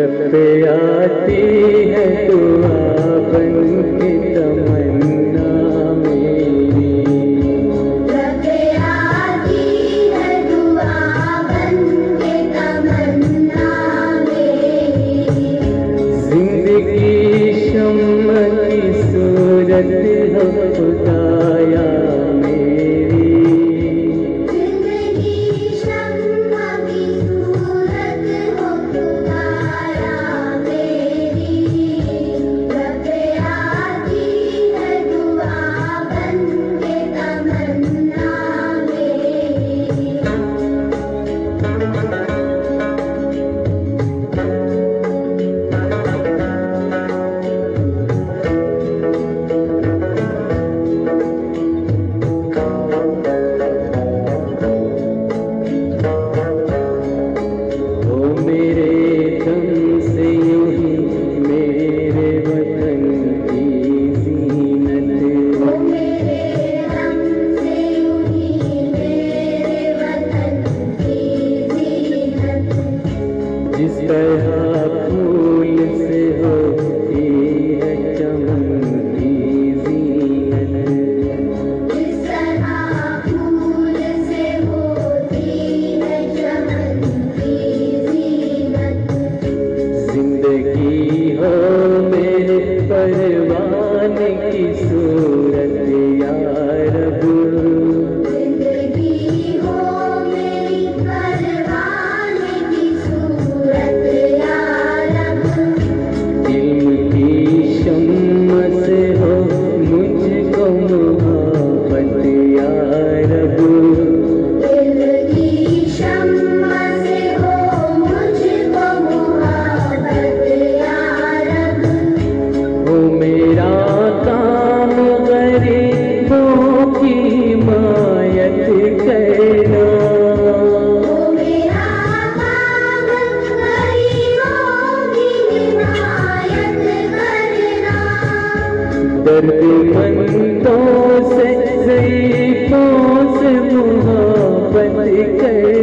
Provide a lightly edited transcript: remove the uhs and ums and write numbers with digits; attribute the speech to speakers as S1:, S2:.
S1: पे आती है दुआ बन के तमन्ना मेरी,
S2: रब पे आती है दुआ बन के तमन्ना मेरी।
S1: जिंदगी शम्म की सूरत हो खुदाया मेरी,
S2: जिंदगी शम्मा की सूरत हो खुदाया मेरी। रब पे आती है दुआ बन के तमन्ना मेरी।
S1: ओ मेरे दम से यूं ही मेरे वतन की ज़ीनत,
S2: ओ मेरे दम से यूं ही मेरे वतन की ज़ीनत।
S1: जिस तरह फूल से होती है चमन की ज़ीनत,
S2: जिस तरह फूल से होती है चमन की ज़ीनत।
S1: जिंदगी हो मेरे परवाने की सूरत या रब,
S2: जिंदगी हो मेरी परवाने की सूरत या रब।
S1: इल्म की शम्म से हो मुझको मोहब्बत या रब,
S2: दिल की शम्मा से हो मुझको मोहब्बत या रब।
S1: हो मेरा काम गरीबों की हिमायत करना,
S2: ओ मेरा काम गरीबों की हिमायत करना।
S1: दर्दमंदों से ज़ईफ़ों से मोहब्बत करना।